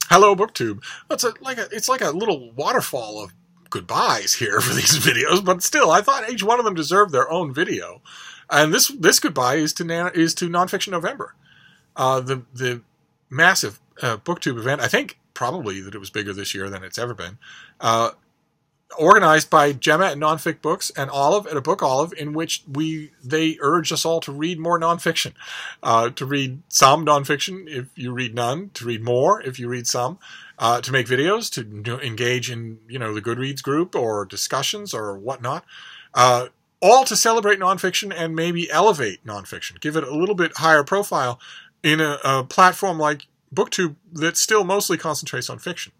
Hello, BookTube. It's like a little waterfall of goodbyes here for these videos, but still, I thought each one of them deserved their own video. And this goodbye is to Nonfiction November, the massive BookTube event. I think probably that it was bigger this year than it's ever been. Organized by Gemma at Nonfic Books and Olive at A Book Olive, in which they urge us all to read more nonfiction, to read some nonfiction if you read none, to read more if you read some, to make videos, to engage in the Goodreads group or discussions or whatnot, all to celebrate nonfiction and maybe elevate nonfiction, give it a little bit higher profile in a platform like BookTube that still mostly concentrates on fiction.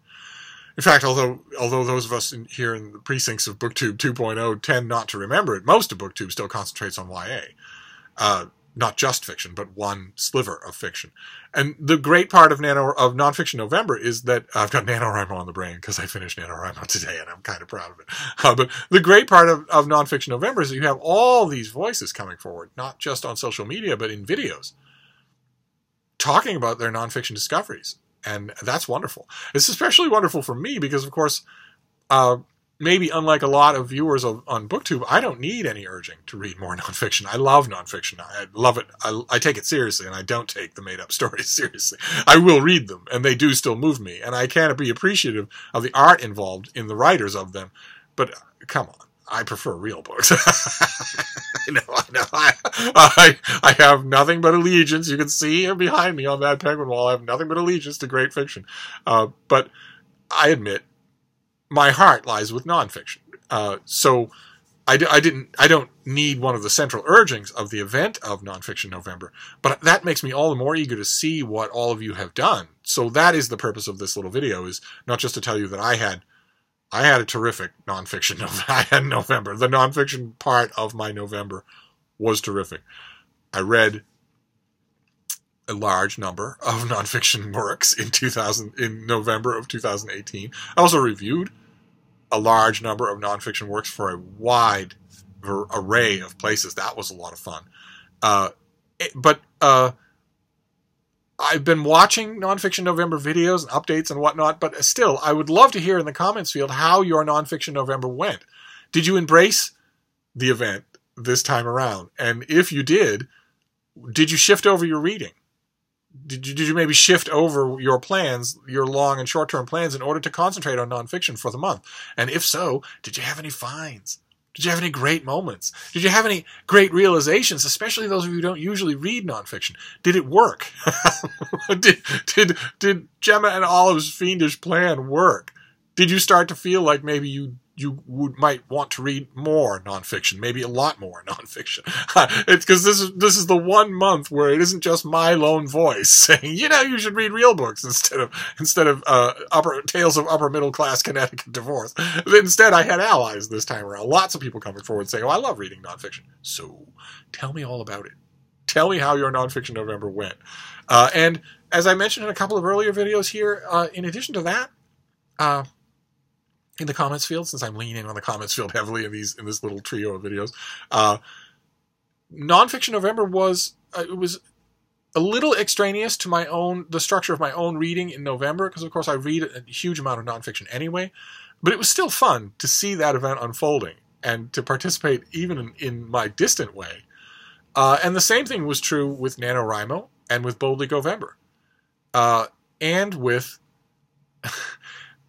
In fact, although those of us here in the precincts of BookTube 2.0 tend not to remember it, most of BookTube still concentrates on YA. Not just fiction, but one sliver of fiction. And the great part of Nonfiction November is that I've got NaNoWriMo on the brain because I finished NaNoWriMo today and I'm kind of proud of it. But the great part of Nonfiction November is that you have all these voices coming forward, not just on social media, but in videos, talking about their nonfiction discoveries. And that's wonderful. It's especially wonderful for me because, of course, maybe unlike a lot of viewers on BookTube, I don't need any urging to read more nonfiction. I love nonfiction. I love it. I take it seriously, and I don't take the made-up stories seriously. I will read them, and they do still move me. And I can be appreciative of the art involved in the writers of them. But come on. I prefer real books. I know. I have nothing but allegiance. You can see here behind me on that penguin wall. I have nothing but allegiance to great fiction. But I admit, my heart lies with nonfiction. So I don't need one of the central urgings of the event of Nonfiction November. But that makes me all the more eager to see what all of you have done. So that is the purpose of this little video, is not just to tell you that I had a terrific nonfiction November. The nonfiction part of my November was terrific. I read a large number of nonfiction works in November of 2018. I also reviewed a large number of nonfiction works for a wide array of places. That was a lot of fun. But I've been watching Nonfiction November videos and updates and whatnot, but still, I would love to hear in the comments field how your Nonfiction November went. Did you embrace the event this time around? And if you did you shift over your reading? Did you maybe shift over your plans, your long and short-term plans, in order to concentrate on nonfiction for the month? And if so, did you have any finds? Did you have any great moments? Did you have any great realizations, especially those of you who don't usually read nonfiction? Did it work? did Gemma and Olive's fiendish plan work? Did you start to feel like maybe you might want to read more nonfiction, maybe a lot more nonfiction? It's because this is the one month where it isn't just my lone voice saying, you should read real books instead of tales of upper middle class Connecticut divorce. Instead, I had allies this time around. Lots of people coming forward saying, "Oh, I love reading nonfiction." So, tell me all about it. Tell me how your Nonfiction November went. And as I mentioned in a couple of earlier videos here, in addition to that, in the comments field, since I'm leaning on the comments field heavily in this little trio of videos, Nonfiction November was a little extraneous to the structure of my own reading in November, because of course I read a huge amount of nonfiction anyway, but it was still fun to see that event unfolding and to participate even in my distant way. And the same thing was true with NaNoWriMo and with Boldly Govember, and with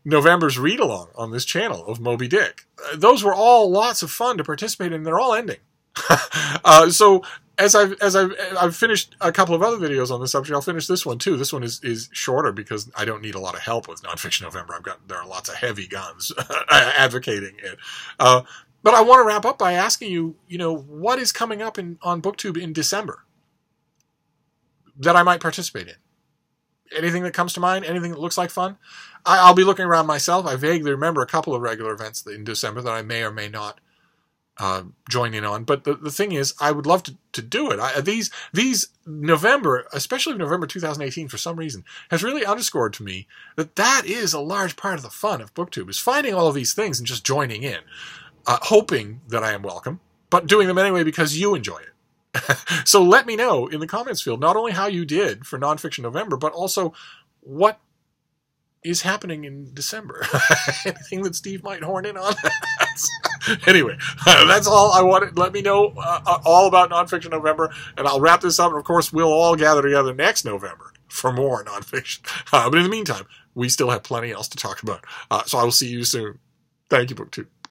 November's read-along on this channel of Moby Dick. Those were all lots of fun to participate in. They're all ending. So as I've finished a couple of other videos on this subject, I'll finish this one too. This one is shorter because I don't need a lot of help with Nonfiction November. There are lots of heavy guns advocating it. But I want to wrap up by asking you, what is coming up on BookTube in December that I might participate in? Anything that comes to mind? Anything that looks like fun? I'll be looking around myself. I vaguely remember a couple of regular events in December that I may or may not join in on. But the thing is, I would love to do it. These November, especially November 2018, for some reason, has really underscored to me that is a large part of the fun of BookTube, is finding all of these things and just joining in, hoping that I am welcome, but doing them anyway because you enjoy it. So let me know in the comments field not only how you did for Nonfiction November, but also what is happening in December. Anything that Steve might horn in on? Anyway, that's all I wanted. Let me know all about Nonfiction November, and I'll wrap this up. And of course, we'll all gather together next November for more nonfiction. But in the meantime, we still have plenty else to talk about. So I will see you soon. Thank you, BookTube.